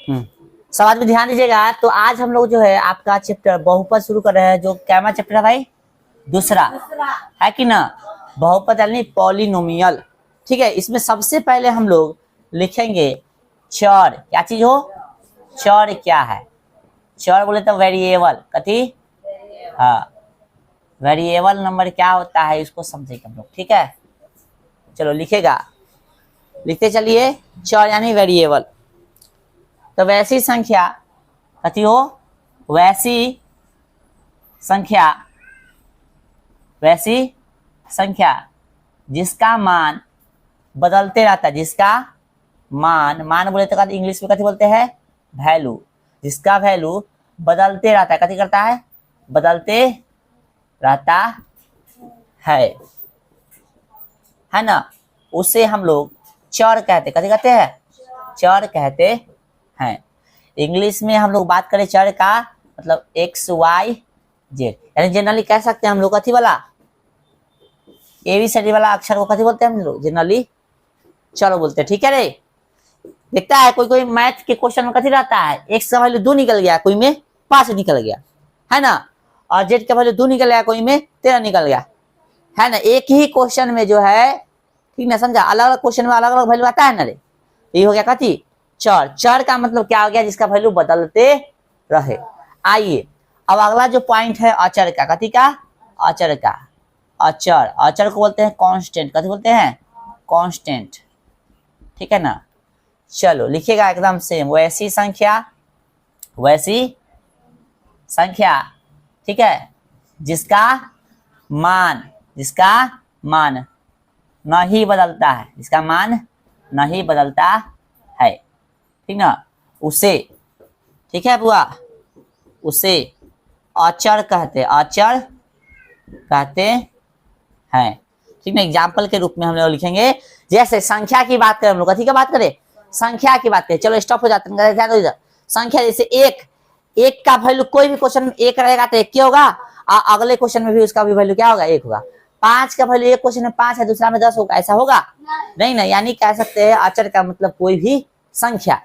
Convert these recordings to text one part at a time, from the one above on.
सवाल में ध्यान दीजिएगा। तो आज हम लोग जो है आपका चैप्टर बहुपद शुरू कर रहे हैं, जो कैमा चैप्टर है भाई, दूसरा है कि ना, बहुपद यानी पॉलिनोमियल। ठीक है, इसमें सबसे पहले हम लोग लिखेंगे चर। क्या चीज हो, चर क्या है? चर बोले तो वेरिएबल, कथी? हाँ, वेरिएबल नंबर क्या होता है इसको समझेंगे हम लोग। ठीक है, चलो लिखेगा, लिखते चलिए। चर यानी वेरिएबल। तो वैसी संख्या, कथी हो? वैसी संख्या, वैसी संख्या जिसका मान बदलते रहता है, जिसका मान, मान बोले तो इंग्लिश में कथी बोलते हैं? वैल्यू। जिसका वैल्यू बदलते रहता है, कथी करता है? बदलते रहता है ना, उसे हम लोग चर कहते, कथी कहते हैं? चर कहते हैं। इंग्लिश में हम लोग बात करें चर का मतलब एक्स वाई जेड, यानी जनरली कह सकते हैं हम लोग कथी वाला, एबीसीडी वाला अक्षर को कथी बोलते हैं हम लोग? जनरली चलो बोलते हैं। ठीक है रे, देखता है कोई कोई मैथ के क्वेश्चन में कथी रहता है, एक्स का वैल्यू 2 निकल गया, कोई में 5 निकल गया, है ना, और जेड का वैल्यू 2 निकल गया, कोई में 13 निकल गया, है ना। एक ही क्वेश्चन में जो है, ठीक ना, समझा, अलग अलग क्वेश्चन में अलग अलग वैल्यू आता है ना रे। ये हो गया कथी? चर। चर का मतलब क्या हो गया? जिसका वैल्यू बदलते रहे। आइए अब अगला जो पॉइंट है अचर का, कथी का? अचर का। अचर, अचर को बोलते हैं कांस्टेंट, कथी बोलते हैं? कांस्टेंट। ठीक है ना, चलो लिखिएगा एकदम सेम। वैसी संख्या, वैसी संख्या, ठीक है, जिसका मान, जिसका मान नहीं बदलता है, जिसका मान नहीं बदलता है, ठीक ना, उसे, ठीक है बुआ, उसे अचर कहते, अचर कहते हैं। ठीक ना, एग्जाम्पल के रूप में हम लोग लिखेंगे। जैसे संख्या की बात करें हम लोग, कथी का बात करें? संख्या की बात करें। चलो स्टॉप हो जाते हैं, ध्यान दो इधर। संख्या जैसे एक, एक का वैल्यू कोई भी क्वेश्चन में एक रहेगा तो एक क्या होगा, अगले क्वेश्चन में भी उसका भी वैल्यू क्या होगा? एक होगा। 5 का वैल्यू एक क्वेश्चन में 5 है, दूसरा में 10 होगा, ऐसा होगा? नहीं ना, यानी कह सकते हैं अचर का मतलब कोई भी संख्या।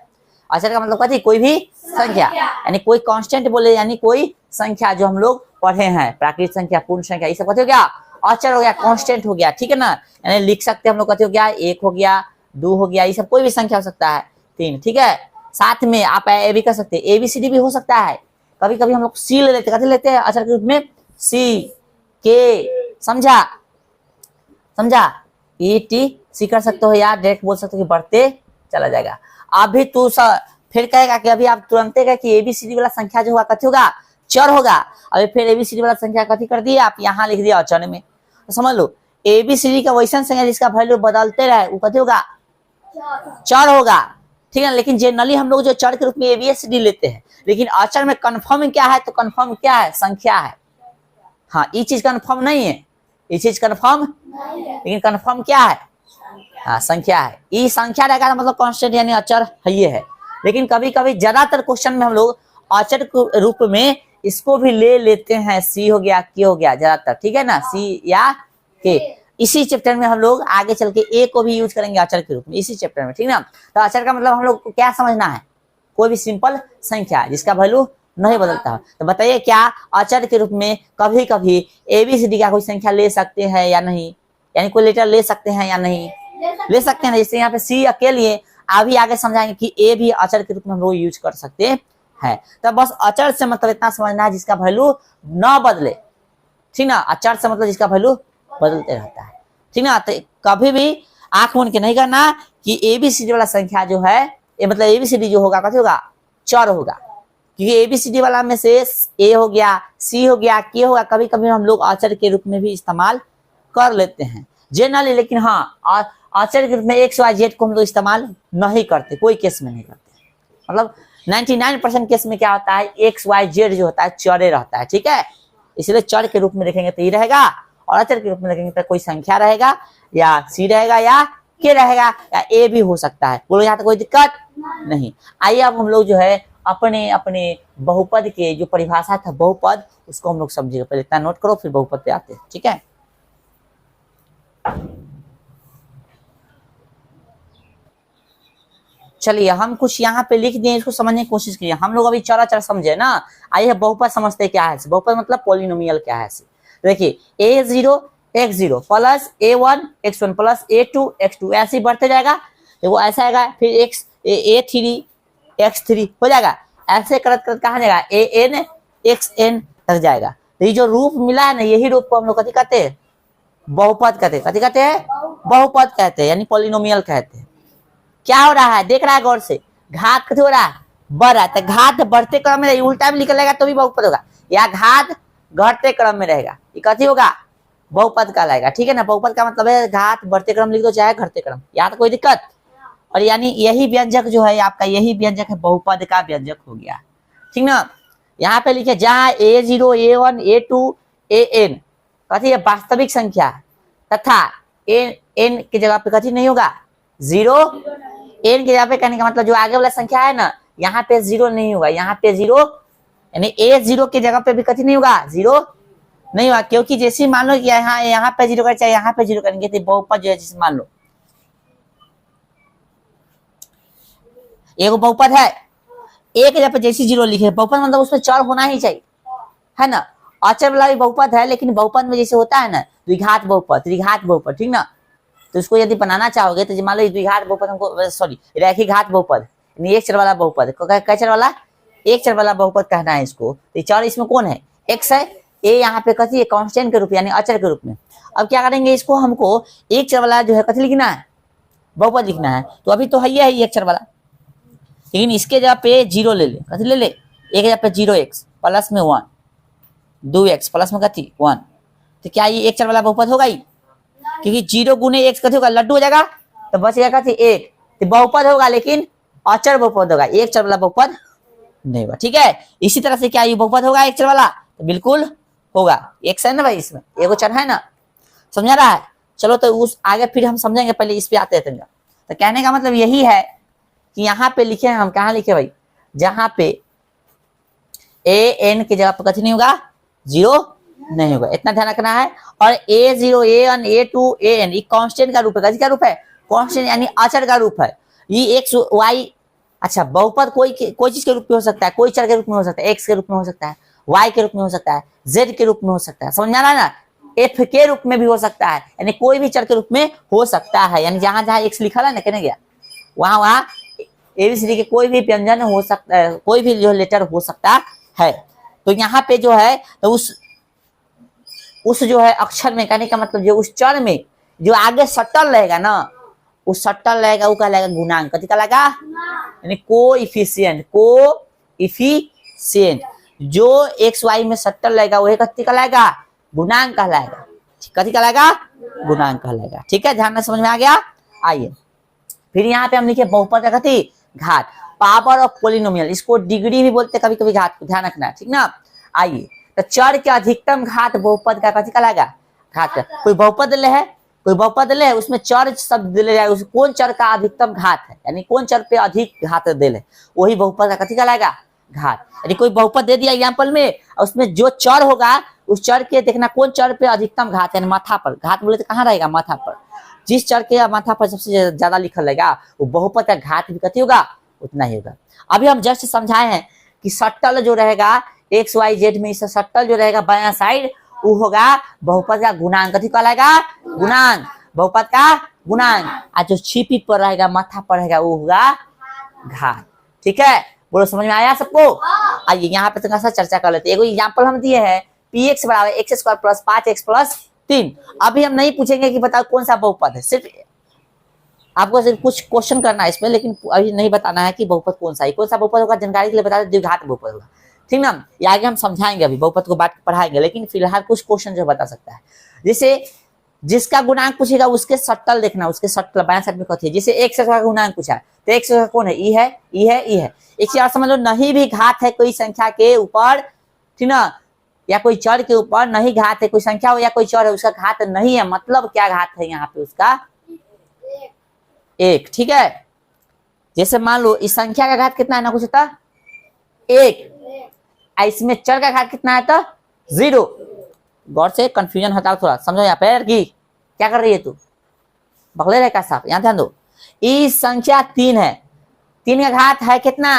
अचर का मतलब कथी? कोई भी संख्या, यानी कोई कांस्टेंट बोले, यानी कोई संख्या जो हम लोग पढ़े हैं, प्राकृतिक संख्या, पूर्ण संख्या, ये सब कथी हो गया? अचर हो गया, कांस्टेंट हो गया। ठीक है ना, यानी लिख सकते हैं हम लोग, कथी हो गया? 1 हो गया, 2 हो गया, ये सब कोई भी संख्या हो सकता है, 3। ठीक है, साथ में आप ए भी कर सकते हैं, ABCD भी हो सकता है। कभी कभी हम लोग सी ले लेते हैं, कथी लेते हैं अचर के रूप में? सी के, समझा, समझा, ET सी कर सकते हो, या डायरेक्ट बोल सकते हो कि बढ़ते चला जाएगा। अभी तू फिर कहेगा कि अभी आप तुरंत कहेगा कि ABCD वाला संख्या जो होगा कथी होगा? चर होगा। अभी फिर ABCD वाला संख्या कथी कर दिए आप? यहाँ लिख दिया अचर में। तो समझ लो, ABCD का वैसा संख्या जिसका वैल्यू बदलते रहे, वो कथी होगा? चर होगा। ठीक है, लेकिन जनरली हम लोग जो चर के रूप में ABCD लेते हैं, लेकिन अचर में कन्फर्म क्या है? तो कन्फर्म क्या है? संख्या है। हाँ, ये चीज कन्फर्म नहीं है, ये चीज कन्फर्म, लेकिन कन्फर्म क्या है? हाँ, संख्या है। ये संख्या रहेगा मतलब कांस्टेंट, यानी अचर है, ये है। लेकिन कभी कभी ज्यादातर क्वेश्चन में हम लोग अचर के रूप में इसको भी ले लेते हैं, सी हो गया, के हो गया, ज्यादातर। ठीक है ना, सी या के। इसी चैप्टर में हम लोग आगे चल के ए को भी यूज करेंगे अचर के रूप में, इसी चैप्टर में। ठीक ना, तो अचर का मतलब हम लोग को क्या समझना है? कोई भी सिंपल संख्या जिसका वैल्यू नहीं बदलता है। तो बताइए, क्या अचर के रूप में कभी कभी ABCD का कोई संख्या ले सकते हैं या नहीं? यानी कोई लेटर ले सकते हैं या नहीं? ले सकते हैं। जैसे यहाँ पे सी के लिए अभी आगे समझाएंगे कि ए भी अचर के रूप में हम लोग यूज कर सकते हैं। तो बस अचर से मतलब इतना समझना है, जिसका वैल्यू न बदले। ठीक ना, अचर से मतलब जिसका वैल्यू बदलते रहता है। ठीक ना, तो कभी भी आंख मूंद के नहीं करना कि ABCD वाला संख्या जो है, ये मतलब ABCD जो होगा कथी होगा? चर होगा। क्योंकि ABCD वाला में से ए हो गया, सी हो गया, के होगा, कभी कभी हम लोग अचर के रूप में भी इस्तेमाल कर लेते हैं जनरली। लेकिन हाँ, अचर के रूप में एक्स वाई जेड को हम लोग इस्तेमाल नहीं करते, कोई केस में नहीं करते। मतलब 99% केस में क्या होता है? एक्स वाई जेड जो होता है चरे रहता है। ठीक है, इसलिए चर के रूप में लिखेंगे तो ये रहेगा, और अचर के रूप में लिखेंगे तो कोई संख्या रहेगा, या सी रहेगा, या के रहेगा, या ए भी हो सकता है। बोलो, यहाँ तक कोई दिक्कत नहीं। आइए अब हम लोग जो है अपने अपने बहुपद के जो परिभाषा था बहुपद, उसको हम लोग समझेंगे। पहले इतना नोट करो, फिर बहुपद पे आते हैं। ठीक है, चलिए हम कुछ यहाँ पे लिख दिए, इसको समझने की कोशिश कीजिए। हम लोग अभी चर समझे ना, आइए बहुपद समझते क्या है। बहुपद मतलब पॉलिनोमियल क्या है। देखिए a0 x0 plus a1 x1 plus a2 x2 ऐसे ही बढ़ते जाएगा। देखो ऐसा आएगा, फिर a3 x3 हो जाएगा। ऐसे करत करत कहाँ जाएगा, an xn तक जाएगा। तो ये जो रूप मिला है ना, यही रूप को हम लोग कथी कहते हैं, बहुपद कहते हैं। कथी कहते हैं, बहुपद कहते हैं, यानी पॉलिनोमियल कहते हैं। क्या हो रहा है, देख रहा है गौर से, घात कथी हो रहा है, बढ़ रहा है। तो घात बढ़ते क्रम में उल्टा भी निकलेगा तो भी बहुपद होगा, या घात घटते क्रम में रहेगा, ये कथी होगा, बहुपद कहलाएगा। ठीक है ना। बहुपद का मतलब है घात बढ़ते क्रम लिख दो चाहे घटते क्रम, यहाँ तो कोई दिक्कत। और यानी यही व्यंजक जो है आपका, यही व्यंजक है बहुपद का व्यंजक हो गया। ठीक ना। यहाँ पे लिखे जहाँ a0 a1 a2 an कथी है, वास्तविक संख्या तथा n की जगह पे कथी नहीं होगा, 0। n की जगह पे कहने का मतलब जो आगे वाला संख्या है ना, यहाँ पे 0 नहीं होगा, यहाँ पे 0, यानी a0 की जगह पे भी कथी नहीं होगा, 0 नहीं होगा। क्योंकि जैसे मान लो यहाँ पे 0 कर चाहे यहाँ पे 0 करेंगे तो बहुपद जो है, जैसे मान लो एक बहुपद है, एक जगह पे जैसी 0 लिखे, बहुपद मतलब उसमें चर होना ही चाहिए, है ना। अचर वाला भी बहुपद है, लेकिन बहुपद में जैसे होता है ना द्विघात बहुपद, त्रिघात बहुपद, ठीक ना। तो इसको यदि बनाना चाहोगे तो मान लो द्विघात बहुपद हमको, सॉरी रैखिक घात बहुपद, एक चर वाला बहुपद, कै चर वाला, एक चर वाला बहुपद कहना है इसको। तो चर इसमें कौन है, x है, a यहाँ पे कथी है, कांस्टेंट के रूप यानी अचर के रूप में। अब क्या करेंगे, इसको हमको एक चर वाला जो है कथी लिखना है, बहुपद लिखना है। तो अभी तो है ही एक चर वाला, लेकिन इसके जगह पे 0 ले ले, कथी ले ले, एक जगह पे 0x प्लस में 1 2x प्लस में कथी 1। तो क्या ये एक चर वाला बहुपद होगा ही, क्योंकि 0 गुने x कथी होगा, लड्डू हो जाएगा, तो बच गया कथी 1। तो बहुपद होगा लेकिन अचर बहुपद होगा, एक चर वाला बहुपद नहीं होगा। ठीक है। इसी तरह से क्या ये बहुपद होगा एक चर वाला, तो बिल्कुल होगा, x है ना भाई, इसमें एगो चर है ना, समझा रहा है। चलो तो उस आगे फिर हम समझेंगे, पहले इस पे आते हैं। तो कहने का मतलब यही है कि यहाँ पे लिखे हैं हम, कहाँ लिखे भाई, जहां पे an की जगह पर कथी नहीं होगा, 0 नहीं होगा, इतना ध्यान रखना है। और a0 a1 a2 an ये कांस्टेंट का रूप है, कथी का रूप है, कांस्टेंट यानी अचर का रूप है। ये x y, अच्छा बहुपद कोई चीज के रूप में हो सकता है, कोई चर के रूप में हो सकता है, x के रूप में हो सकता है, y के रूप में हो सकता है, z के रूप में हो सकता है, समझ में आ रहा है ना, f के रूप में भी हो सकता है, यानी कोई भी चर के रूप में हो सकता है। यानी जहां जहां x लिखा है ना, कहने गया वहां एबीसीडी के कोई भी व्यंजन हो सकता है, कोई भी जो लेटर हो सकता है। तो यहाँ पे जो है तो उस जो है अक्षर में, कहने का मतलब जो उस चर में जो आगे सटल रहेगा ना, उस सटल रहेगा वो कहलाएगा गुणांक, कथी कहलाएगा, यानी कोएफिशिएंट, कोएफिशिएंट जो एक्स वाई में सटल रहेगा वही कथी कहलाएगा, गुणांक कहलाएगा। कथी कहलाएगा, गुणांक कहलाएगा। ठीक है, ध्यान में समझ में आ गया। आइए फिर यहाँ पे हम लिखे बहुपद का कथी, घात, पावर ऑफ पोलिनोमियल, इसको डिग्री भी बोलते कभी कभी घात को, ध्यान रखना है, ठीक ना। आइए तो चर के अधिकतम घात बहुपद का कथी कहलाएगा, घात का। कोई बहुपद ले है, कोई बहुपद ले है, उसमें चर शब्द ले जाएगा, उस कौन चर का अधिकतम घात है, यानी कौन चर पे अधिक घात दे ले, वही बहुपद का कथी कहलाएगा, घात। यदि कोई बहुपद दे दिया एग्जाम्पल में, उसमें जो चर होगा उस चर के देखना कौन चर पे अधिकतम घात है, माथा पर घात बोले तो कहाँ रहेगा, माथा पर। जिस चर के माथा पर सबसे ज्यादा लिखल रहेगा वो बहुपद का घात भी कथी होगा, उतना ही होगा। अभी हम जस्ट समझाए हैं कि सट्टल जो रहेगा एक्स वाई जेड में, इससे सट्टल जो रहेगा बायां साइड वो होगा बहुपद का गुणांक, कथी कहलाएगा, गुणांक, बहुपद का गुणांक। और जो छिपी पर रहेगा माथा पर रहेगा वो होगा घात। ठीक है, बोलो समझ में आया सबको। आइए यहाँ पे थोड़ा सा चर्चा कर लेते हैं। एगो एग्जाम्पल हम दिए हैं, पी एक्स बराबर x square plus 5x plus 3। अभी हम नहीं पूछेंगे कि बताओ कौन सा बहुपद है, सिर्फ आपको सिर्फ कुछ क्वेश्चन करना है इसमें, लेकिन अभी नहीं बताना है कि बहुपद कौन सा है, कौन सा बहुपद होगा जानकारी के लिए बता दें, द्विघात बहुपद होगा, ठीक ना। ये आगे हम समझाएंगे, अभी बहुपद को बात पढ़ाएंगे, लेकिन फिलहाल कुछ क्वेश्चन जो बता सकता है। जैसे जिसका गुणांक पूछेगा उसके सट्टल देखना, उसके सट्टल बाएं साइड में कथी है। जैसे एक्स का गुणांक पूछा है तो एक्स का कौन है, ई है, ई है, ई है। एक चीज समझ लो, नहीं भी घात है कोई संख्या के ऊपर, ठीक ना, या कोई चर के ऊपर नहीं घात है, कोई संख्या हो या कोई चर है उसका घात नहीं है, मतलब क्या घात है यहाँ पे उसका, एक। ठीक है, जैसे मान लो इस संख्या का घात कितना है ना, कुछ होता 1, इसमें चर का घात कितना है तो 0। गौर से कंफ्यूजन हटाओ थोड़ा, समझो यहाँ पे कि क्या कर रही है तू, बगले रहे का साहब, यहाँ ध्यान दो। इस संख्या 3 है 3 का घात है कितना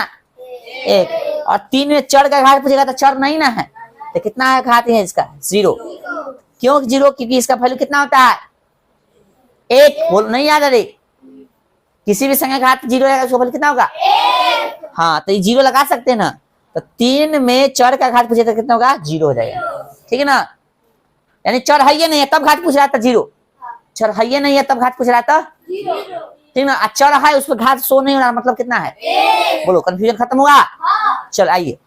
1, और 3 में चर का घात पूछेगा तो चर नहीं ना है, तो कितना है घात है इसका 0। क्यों 0? क्योंकि इसका वैल्यू कितना होता है 1। बोल नहीं याद है, किसी भी संख्या का घात 0 रहेगा उसका वैल्यू कितना होगा 1। हाँ तो ये 0 लगा सकते हैं ना, तो 3 में चर का घात पूछे तो कितना होगा 0 हो जाएगा, ठीक है ना। यानी चर है नहीं है तब घात पूछ रहा था 0, चर है नहीं है तब घात पूछ रहा था 0, ठीक ना। चर है उस पर घात शो नहीं हो रहा, मतलब कितना है 1। बोलो कंफ्यूजन खत्म हुआ। चल आइए,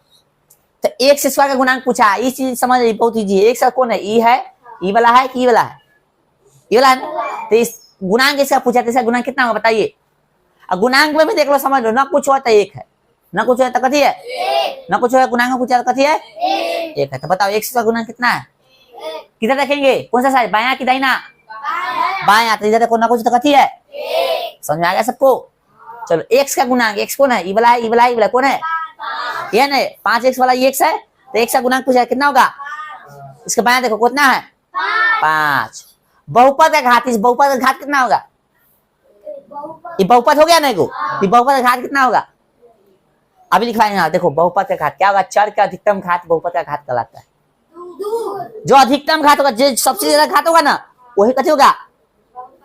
तो x स्क्वायर का गुणांक पूछा, ये चीज समझ रही बहुत इजी है। x कौन है ई है, ई वाला है कि ई वाला है, ई वाला है। तो इस गुणांक इसका पूछा, तो इसका गुणांक कितना होगा बताइए। और गुणांक में भी देख लो समझ लो, ना कुछ हो तो 1 है, ना कुछ हो तो कथी है, ना कुछ हो गुणांक में पूछा तो कथी है 1 है। तो बताओ x का गुणांक कितना है, किधर रखेंगे, कौन सा साइड, बायां कि दाहिना, बायां। तो इधर देखो ना कुछ तो कथी है, समझ में आ गया सबको। चलो x का गुणांक, x कौन है ई वाला है, ई वाला है, ई वाला कौन है ये नहीं 5x वाला ये x है, तो x का गुणांक पूछा कितना होगा, इसके बायां देखो कितना है 5। बहुपद का घात, इस बहुपद का घात कितना होगा, ये बहुपद हो गया ना को, ये बहुपद का घात कितना होगा अभी लिखवाएंगे। देखो बहुपद का घात क्या होगा, चर का अधिकतम घात बहुपद का घात कहलाता है। जो अधिकतम घात होगा, जो सबसे ज्यादा घात होगा ना वही कथी होगा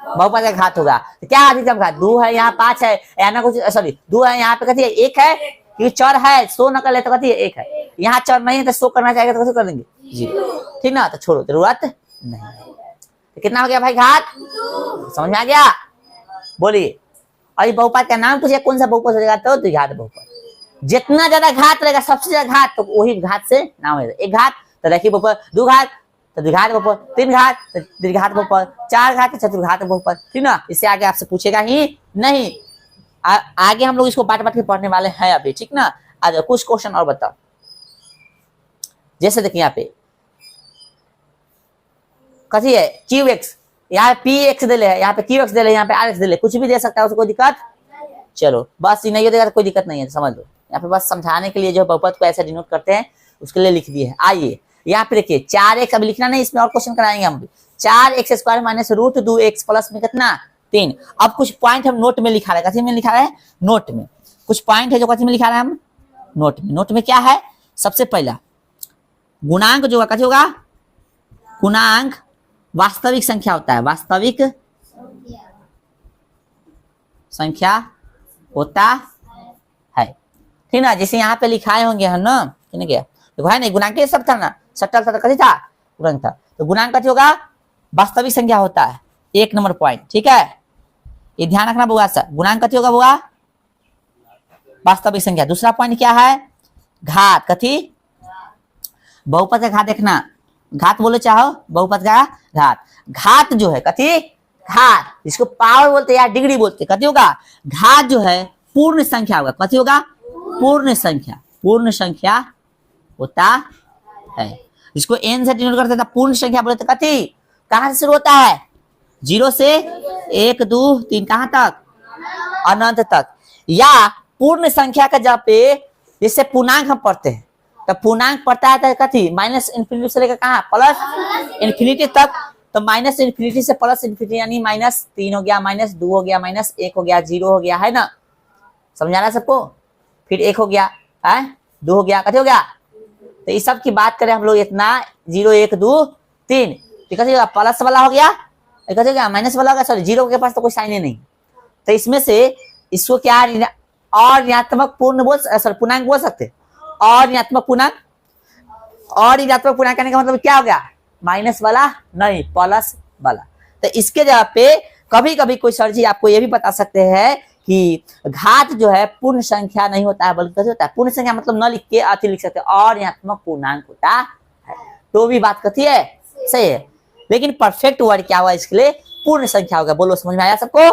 बहुपद का घात होगा। तो क्या अधिकतम घात 2 है, यहाँ 5 है, या ना कुछ सॉरी 2 है, यहाँ पे कथी है 1 है, क्योंकि चर है 100 न कर ले तो कथी है 1 है, यहाँ चर नहीं है तो 100 करना चाहेगा तो कैसे कर देंगे 0, ठीक ना। तो छोड़ो जरूरत नहीं। तो कितना हो गया भाई घात, समझ में आ गया, बोलिए। और ये बहुपद का नाम पूछे कौन सा बहुपद हो जाएगा, तो द्विघात बहुपद। जितना ज्यादा घात रहेगा, सबसे ज्यादा घात, तो वही घात से नाम होगा। एक घात तो रैखिक बहुपद, 2 घात तो द्विघात बहुपद, 3 घात तो द्विघात बहुपद, 4 घात तो चतुर्घात बहुपद, ठीक ना। इससे आगे आपसे पूछेगा ही नहीं। आगे हम लोग इसको बांट बांट के पढ़ने वाले हैं अभी, ठीक ना। आज कुछ क्वेश्चन और बताओ, जैसे देखिए यहाँ पे कथी है QX, यहाँ PX दे ले, यहाँ पे QX दे ले, यहाँ पे RX दे ले, कुछ भी दे सकता है, उसको कोई दिक्कत। चलो बस नहीं हो देगा तो कोई दिक्कत नहीं है, समझ लो। यहाँ पे बस समझाने के लिए जो बहुपद को ऐसे डिनोट करते हैं उसके लिए लिख दिए है। आइए यहाँ पे देखिए 4x, अभी लिखना नहीं, इसमें और क्वेश्चन कराएंगे हम। 4x square minus root 2x plus में कितना 3। अब कुछ पॉइंट हम नोट में लिखा रहे हैं, कथी में लिखा रहे हैं नोट में, कुछ पॉइंट है जो कथी में लिखा रहे हैं हम नोट में। नोट में क्या है, सबसे पहला गुणांक जो कथी होगा, गुणांक वास्तविक संख्या होता है, वास्तविक संख्या होता है, ठीक ना। जैसे यहाँ पे लिखाए होंगे हम ना, ठीक है देखो है ना, गुणांक सब था ना, सट्टा था कथी था गुणांक था। तो गुणांक कथी होगा वास्तविक संख्या होता है, 1 नंबर पॉइंट, ठीक है ये ध्यान रखना बुआ सर। गुणांक कथी होगा बुआ वास्तविक संख्या। दूसरा पॉइंट क्या है घात, कथी बहुपद का घात। देखना घात बोलो चाहो बहुपद का घात, घात जो है कथी घात, इसको पावर बोलते हैं या डिग्री बोलते हैं, कथी होगा घात जो है पूर्ण संख्या होगा, कथी होगा पूर्ण संख्या, पूर्ण संख्या होता है। इसको n से डिनोट करते थे, पूर्ण संख्या बोलते कथी, कहां से शुरू होता है 0 से 1 2 3 कहां तक अनंत तक। या पूर्ण संख्या का जब पे जैसे पूर्णांक हम पढ़ते हैं, तो पूर्णांक पढ़ता है कथी माइनस इन्फिनिटी से लेकर कहां प्लस इन्फिनिटी तक। तो माइनस इन्फिनिटी से प्लस इन्फिनिटी यानी -3 हो गया, -2 हो गया, -1 हो गया, 0 हो गया, है ना, समझ आ रहा है सबको। फिर 1 हो गया है, 2 हो गया, कथी हो गया। तो इस सब की बात करें हम लोग, इतना 0 1 2 3 कथी होगा प्लस वाला हो गया, कथी हो गया माइनस वाला हो गया, सॉरी 0 के पास तो कोई साइन ही नहीं। तो इसमें से इसको क्या और ऋणात्मक पूर्ण बोल सॉरी पूर्णांक बोल सकते, और ऋणात्मक पूर्णांक, और ऋणात्मक पूर्णांक करने का मतलब क्या हो गया माइनस वाला नहीं प्लस वाला। तो इसके जगह पे कभी कभी कोई सर जी आपको ये भी बता सकते हैं कि घात जो है पूर्ण संख्या नहीं होता है, बल्कि कैसे होता है पूर्ण संख्या, मतलब न लिख के अति लिख सकते हैं और ऋणात्मक पूर्णांक होता है। तो भी बात कथी है सही है, लेकिन परफेक्ट वर्ड क्या हुआ इसके लिए पूर्ण संख्या होगा। बोलो समझ में आया सबको।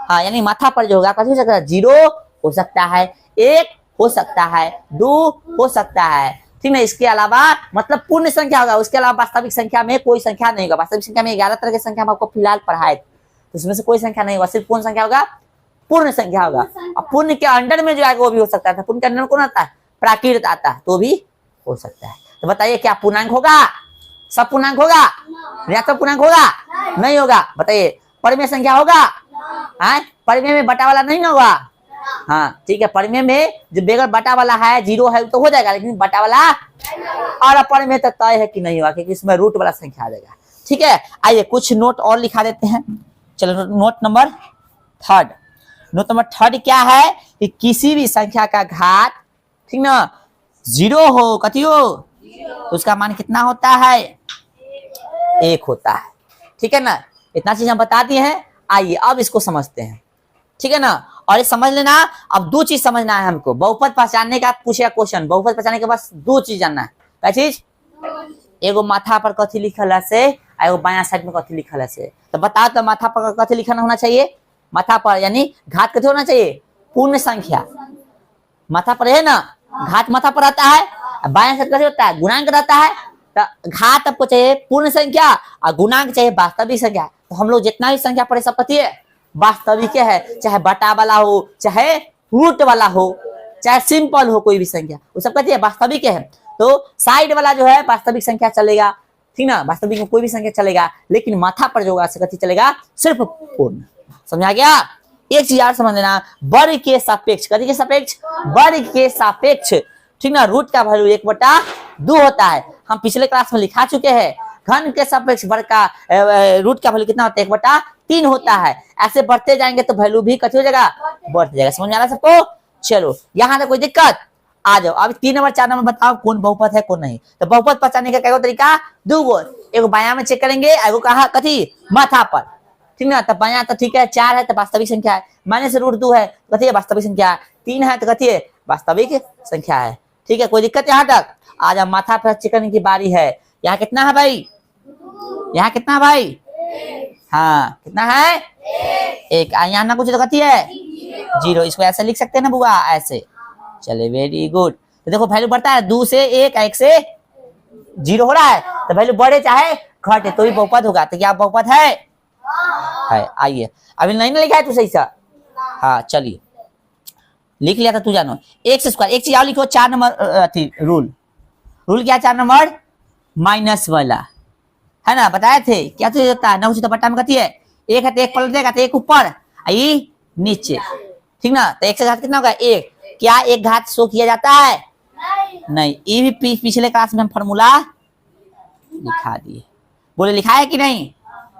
हाँ यानी माथा पर जो होगा कथी हो सकता है 0 हो सकता है, 1 हो सकता है, 2 हो सकता है, ठीक है। इसके अलावा मतलब पूर्ण संख्या होगा, उसके अलावा वास्तविक संख्या में कोई संख्या नहीं होगा। वास्तविक संख्या में 11 तरह की संख्या हम आपको फिलहाल पढ़ाए, तो उसमें से कोई संख्या नहीं होगा, सिर्फ कौन संख्या होगा पूर्ण संख्या होगा। और पूर्ण के अंडर में जो आएगा वो भी हो सकता है, पूर्ण के अंडर कौन आता है प्राकृत आता है, तो भी हो सकता है। तो बताइए क्या पूर्णांक होगा, सब पूर्णांक होगा, ऋणात्मक पूर्णांक होगा नहीं होगा, बताइए परिमेय संख्या होगा, परिमेय में बटा वाला नहीं होगा, हाँ ठीक है, परिमेय में जो बेगर बटा वाला है जीरो है तो हो जाएगा, लेकिन बटा वाला और अपर में तो तय है कि नहीं होगा, क्योंकि इसमें रूट वाला संख्या आ जाएगा। ठीक है, आइए कुछ नोट और लिखा देते हैं। चलो note number third. Note number third क्या है कि किसी भी संख्या का घात, ठीक ना, जीरो हो, कथी हो, तो उसका मान कितना होता है, एक होता है। ठीक है ना, इतना चीज हम बता दिए हैं। आइए अब इसको समझते हैं। ठीक है ना, और ये समझ लेना, अब दो चीज समझना है हमको। बहुपद पहचानने का पूछेगा क्वेश्चन, बहुपद पहचानने के बस दो चीज जानना है। क्या चीज, एगो माथा पर कथी लिखल है से, एगो बाया साइड में कथी लिखल है से। तो बताओ तो माथा पर कथी लिखना होना चाहिए, माथा पर यानी घात कथी होना चाहिए, पूर्ण संख्या। माथा पर है ना, घात माथा पर रहता है, बाया साइड कथी होता है, गुणांक रहता है। तो घात आपको चाहिए पूर्ण संख्या और गुणांक चाहिए वास्तविक संख्या। तो हम लोग जितना भी संख्या पढ़े सब कथी है, वास्तविक है, चाहे बटा वाला हो, चाहे रूट वाला हो, चाहे सिंपल हो, कोई भी संख्या वो सब कथी है, वास्तविक है। तो साइड वाला जो है वास्तविक संख्या चलेगा, ठीक ना, वास्तविक में कोई भी संख्या चलेगा, लेकिन माथा पर जो होगा कथी चलेगा, सिर्फ पूर्ण। समझा गया। एक चीज यार समझ लेना, वर्ग के सापेक्ष, कथी के सापेक्ष, वर्ग के सापेक्ष, ठीक ना, रूट का वैल्यू 1/2 होता है। हम पिछले क्लास में लिखा चुके हैं, घन के सापेक्ष वर्ग का रूट का वैल्यू कितना होता है, 1/3 होता है। ऐसे बढ़ते जाएंगे तो वैल्यू भी कथी हो जाएगा, बढ़ जाएगा। समझ में आ रहा है सबको। चलो यहाँ तक कोई दिक्कत, आ जाओ। अब 3 नंबर 4 नंबर बताओ कौन बहुपद है कौन नहीं। तो बहुपद पहचानने का क्या तरीका, दो गो, एगो बाया में चेक करेंगे, एगो कहा कथी, माथा पर, ठीक ना। तो बाया तो ठीक है, 4 है तो वास्तविक संख्या है, -√2 है कथी है, वास्तविक संख्या, 3 है तो कथी है, वास्तविक संख्या है। ठीक है, कोई दिक्कत यहाँ तक। आज अब माथा पर चेक करने की बारी है। यहाँ कितना है भाई, यहाँ कितना है भाई, हाँ कितना है, एक। यहाँ ना कुछ तो कथी है, 0। इसको ऐसे लिख सकते हैं ना बुआ, ऐसे। चले वेरी गुड। तो देखो वैल्यू बढ़ता है, 2 से 1, 1 से 0 हो रहा है, तो वैल्यू बढ़े चाहे घटे तो ही बहुपद होगा। तो क्या बहुपद है? आइए, अभी नहीं ना लिखा है तू सही सा, हाँ चलिए लिख लिया था तू, जानो x²। एक चीज और लिखो, 4 नंबर रूल। रूल क्या, 4 नंबर माइनस वाला है ना, बताए थे क्या तो होता है ना, उसी तो बट्टा में कथी है, 1 है तो 1 पलट देगा, तो 1 ऊपर आई नीचे, ठीक ना। तो 1 से घात कितना होगा, 1। क्या 1 घात शो किया जाता है, नहीं। ये भी पिछले क्लास में हम फॉर्मूला लिखा दिए, बोले लिखा है कि नहीं।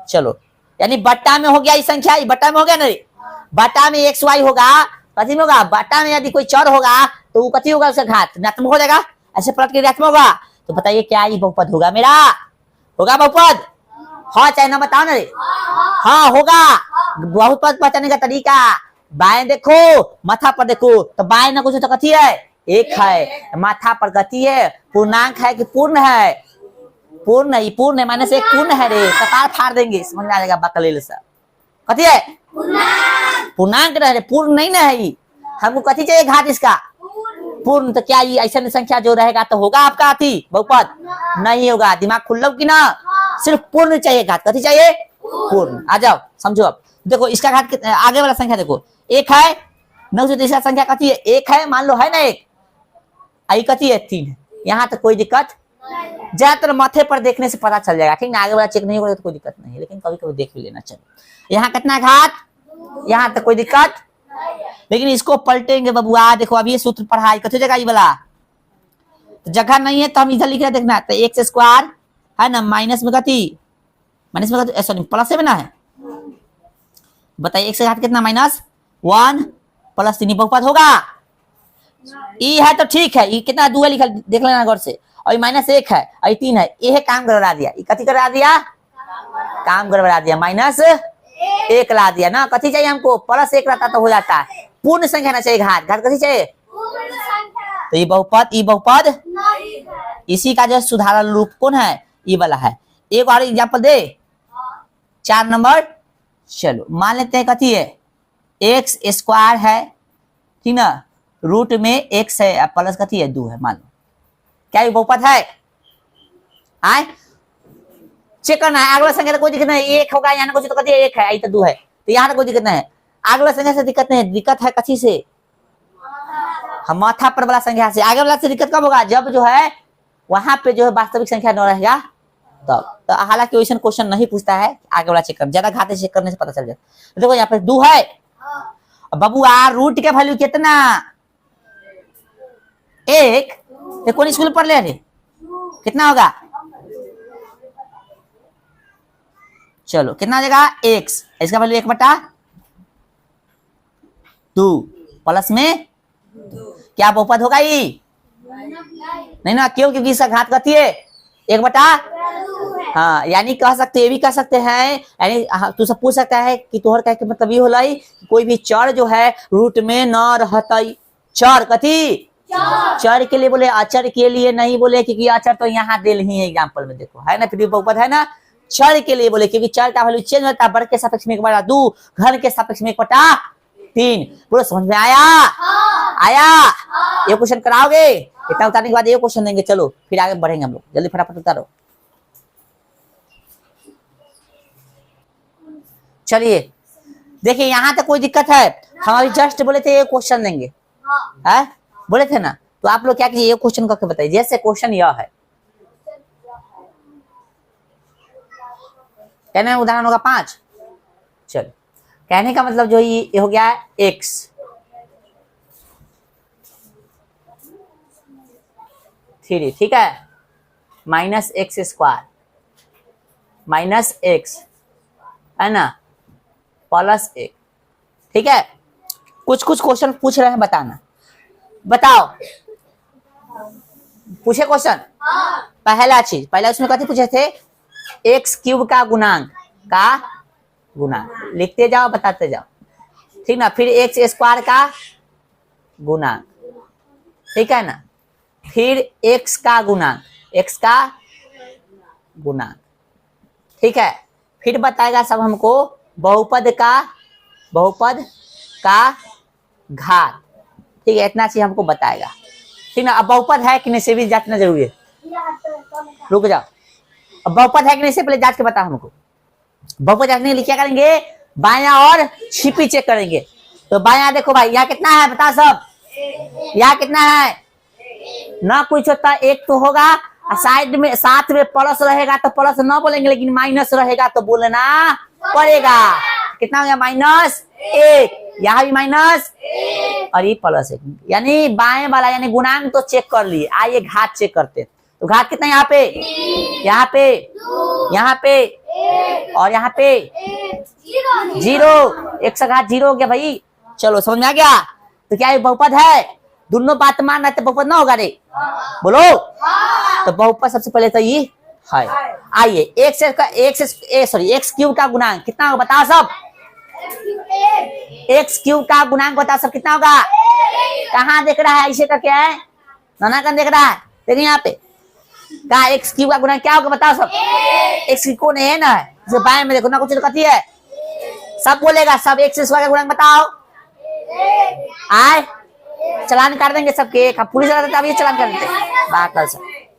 चलो, यानी बट्टा में हो गया, इस संख्या बट्टा में हो गया नहीं, बट्टा में xy होगा, कथी में होगा, बट्टा में यदि कोई चर होगा तो वो कथी होगा, उसका घात ऋणात्मक हो जाएगा, ऐसे पलट के ऋणात्मक होगा। तो बताइए क्या ये बहुपद होगा मेरा, होगा बहुपद, हाँ चाहे ना बताओ ना रे, हाँ होगा। बहुपद पहचानने का तरीका, बाएं देखो माथा पर देखो, तो बाएं ना कुछ तो कथी है, 1 है, माथा पर कथी है, पूर्णांक है कि पूर्ण है, पूर्ण है, पूर्ण है, -1 पूर्ण है रे, कपार फाड़ देंगे, समझ में आ जाएगा बकलेल सा। कथी है, पूर्णांक रहे, पूर्ण नहीं ना है। हमको कथी चाहिए, घात इसका पूर्ण। तो क्या ये ऐसा संख्या जो रहेगा तो होगा आपका अथी बहुपद, नहीं होगा। दिमाग खुल्लो कि ना, सिर्फ पूर्ण चाहिए घात, कथी चाहिए, पूर्ण। आ जाओ समझो। अब देखो इसका घात आगे वाला संख्या देखो, 1 है, 9 से तीसरा संख्या कथी है, 1 है, मान लो है ना 1, आई कथी है 3 है। यहाँ तक कोई दिक्कत, ज्यादातर माथे पर देखने से पता चल जाएगा, ठीक ना। आगे वाला चेक नहीं होगा तो कोई दिक्कत नहीं है, लेकिन कभी कभी देख भी लेना चाहिए। यहाँ कितना घात, यहाँ तक कोई दिक्कत, लेकिन इसको पलटेंगे बबुआ। देखो अभी ये सूत्र पढ़ाई कथी जगह ये वाला, तो जगह नहीं है तो हम इधर लिख रहे, देखना। तो x² है ना, माइनस में कथी, सॉरी प्लस में ना है, बताइए x से घात कितना, -1 + 3 बहुपद होगा। ई है तो ठीक है, ई कितना 2 है लिखा, देख लेना गौर से। और -1 है और 3 है, ये काम गड़बड़ा दिया, ये कथी गड़बड़ा दिया, काम गड़बड़ा दिया, -1 ला दिया ना। कथी चाहिए हमको, +1 रहता तो हो जाता है, पूर्ण संख्या ना चाहिए, घात कथी चाहिए, तो ये बहुपद इसी का जो सुधारण रूप कौन है, ये वाला है। एक और एग्जांपल दे, 4 नंबर। चलो मान लेते हैं कथी है, x² है, ठीक ना, रूट में x है प्लस कथी है 2 है, मान लो। क्या ये बहुपद है, आए चेक करना है। अगला संख्या तो कोई दिक्कत नहीं, 1 होगा, यहाँ कुछ तो कथी है 1 है, आई तो 2 है, तो यहाँ तो कोई दिक्कत नहीं है। अगला संख्या से दिक्कत नहीं है, दिक्कत है कथी से, हम माथा पर वाला संख्या से। आगे वाला से दिक्कत कब होगा, जब जो है वहां पे जो है वास्तविक संख्या न रहेगा तब। तो हालांकि वैसा क्वेश्चन नहीं पूछता है, आगे वाला चेक कर, ज्यादा घाते चेक करने से पता चल जाए। देखो यहाँ पे 2 है, अब बबुआ रूट के वैल्यू कितना, एक, ये कौन स्कूल पढ़ ले रे, कितना होगा, चलो कितना आ जाएगा एक्स, इसका वैल्यू 1/2 प्लस में क्या बहुपद होगा ये, नहीं ना, क्यों, क्योंकि इसका घात कथी है 1/, हाँ, यानी कह सकते, ये भी कह सकते हैं, यानी तू सब पूछ सकता है कि तोहर कह के मतलब ये होला कोई भी चर जो है रूट में न रहता, चर कथी, चर के लिए बोले, अचर के लिए नहीं बोले, क्योंकि अचर तो यहाँ दिल ही है एग्जाम्पल में, देखो है ना, फिर भी बहुपद है ना, चर के लिए बोले क्योंकि चर का वैल्यू चेंज होता है, वर्ग के सापेक्ष में 1/2, घन के सापेक्ष में 1/3, पूरा समझ में आया, आया, ये क्वेश्चन कराओगे, इतना उतारने के बाद ये क्वेश्चन देंगे, चलो फिर आगे बढ़ेंगे हम लोग, जल्दी फटाफट उतारो। चलिए देखिए यहाँ तक कोई दिक्कत है, हम अभी जस्ट बोले थे ये क्वेश्चन देंगे, है बोले थे ना, तो आप लोग क्या कीजिए ये क्वेश्चन करके बताइए, जैसे क्वेश्चन यह है, कहने में उदाहरण होगा 5, चलो कहने का मतलब जो ये हो गया x, थ्री, ठीक है, minus x square minus x, है ना, प्लस 1, ठीक है, कुछ कुछ क्वेश्चन पूछ रहे हैं, बताना, बताओ, पूछे क्वेश्चन, पहला चीज, पहला उसमें कथी पूछे थे, एक्स क्यूब का गुणांक, लिखते जाओ बताते जाओ, ठीक ना, फिर एक्स स्क्वायर का गुणांक, ठीक है ना, फिर एक्स का गुणांक, ठीक है, फिर बताएगा सब हमको बहुपद का घात, ठीक है, इतना चीज हमको बताएगा, ठीक ना, अब बहुपद है कि नहीं से भी जांचना जरूरी है, रुक जाओ, अब बहुपद है कि नहीं से पहले जांच के बताओ हमको, बहुपद जांचने के लिए क्या करेंगे, बायां और छिपी चेक करेंगे, तो बायां देखो भाई यहाँ कितना है बता सब, यहाँ कितना है, ना कुछ होता एक तो होगा, साइड में साथ में प्लस रहेगा तो प्लस ना बोलेंगे, लेकिन माइनस रहेगा तो बोलना पड़ेगा, कितना हो गया -1, यहाँ भी माइनस और ये +1, यानी बाएं वाला यानी गुणांक तो चेक कर लिए, आइए घात चेक करते, तो घात कितना, यहाँ पे और यहाँ पे 0, एक से घात 0 हो गया भाई, चलो समझ में आ गया, तो क्या ये बहुपद है, दोनों बात मानना तो बहुपद ना होगा रे, बोलो, तो बहुपद सबसे पहले तो ये है, आइए एक्स क्यूब का गुणांक कितना होगा बताओ सब, एक्स क्यूब का गुणांक बताओ सब कितना होगा, कहाँ देख रहा है, ऐसे करके है, नाना कहाँ देख रहा है, देखिए यहाँ पे, कहा एक्स क्यूब का गुणांक क्या होगा बताओ सब, एक्स की कोण है ना, जैसे बाएं में देखो ना, कुछ कथी है, सब बोलेगा, सब एक्स स्क्वायर का गुणांक बताओ, आए चलान कर देंगे सबके, पुलिस वाला तब ये चलान कर देते, बाकल से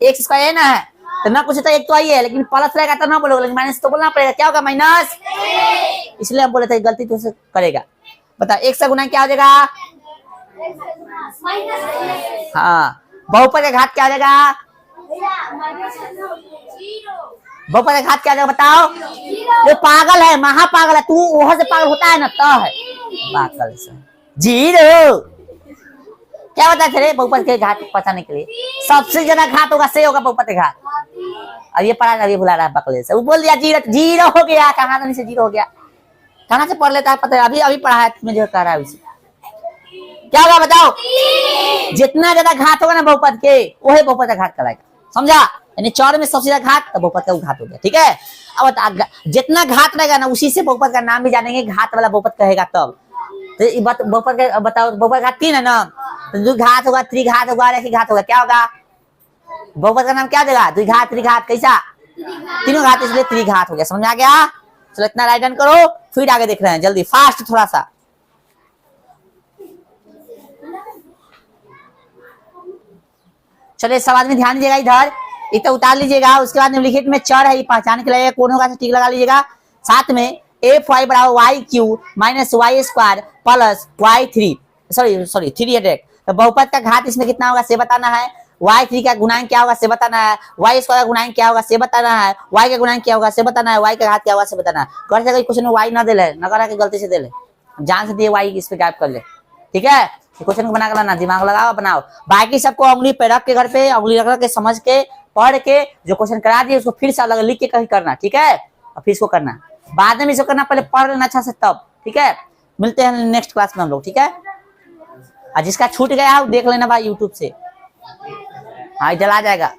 एक्स स्क्वायर है ना, तो ना कुछ तो एक तो आई है, लेकिन प्लस रहेगा तो ना बोलोगे, लेकिन माइनस तो बोलना पड़ेगा, क्या होगा माइनस, इसलिए हम बोले थे गलती तो से करेगा, बताओ एक से गुना क्या हो जाएगा, हाँ, बहुपद का घात क्या हो जाएगा, बहुपद का घात क्या हो जाएगा बताओ, जो पागल है, महापागल है, तू वहां से पागल होता है ना, तो है पागल से 0, क्या बता थे बहुपद के घात पचाने के लिए, सबसे ज्यादा घात होगा से होगा बहुपद के घात, अब ये पढ़ा अभी बुला रहा है बकले से, वो बोल दिया 0 हो गया, कहाँ से 0 हो गया, कहाँ से पढ़ लेता है पता है, अभी पढ़ा है तुम्हें जो कह रहा है उसे, क्या होगा बताओ, जितना ज्यादा घात होगा ना बहुपद के, वही बहुपद का घात कराएगा, समझा, यानी 4 में सबसे ज्यादा घात तो बहुपद का घात हो गया, ठीक है, अब जितना घात रहेगा ना उसी से बहुपद का नाम भी जानेंगे, घात वाला बहुपद कहेगा तब, तो ये बात बहुपद का बताओ, बहुपद घात 3 है ना, तो द्विघात होगा, त्रिघात होगा, रेखीघात होगा, क्या होगा, बहुपद का नाम क्या देगा, द्विघात त्रिघात, कैसा, तीनों घात, इसलिए त्रिघात हो गया, समझ आ गया, चलो इतना राइट डन करो, फिर आगे देख रहे हैं, जल्दी फास्ट थोड़ा सा, चलिए सब आदमी ध्यान दीजिएगा, इधर इतना उतार लीजिएगा, उसके बाद निम्नलिखित में चर है, पहचान के लिए कौन होगा टिक लगा लीजिएगा, साथ में fy बराबर Y Q minus Y square plus y3, sorry 300, तो बहुपद का घात इसमें कितना होगा से बताना है, y3 का गुणांक क्या होगा से बताना है, y स्क्वायर का गुणांक क्या होगा से बताना है, y का गुणांक क्या होगा से बताना है, y का घात क्या होगा से बताना है, कर से कोई क्वेश्चन में y ना दे ले, ना करा के गलती से दे ले, जान से दिए वाई इस पे गायब कर ले, ठीक है। क्वेश्चन को बना कर लाना, दिमाग लगाओ बनाओ। बाकी सबको उंगली पे रख के घर पे उंगली रख के समझ के पढ़ के जो क्वेश्चन करा दिए उसको फिर से अलग लिख के कहीं करना, ठीक है। और फिर इसको करना, बाद में इसको करना, पहले पढ़ लेना अच्छा से तब, ठीक है। मिलते हैं नेक्स्ट क्लास में हम लोग, ठीक है। और जिसका छूट गया है वो देख लेना भाई यूट्यूब से, हाँ चला जाएगा।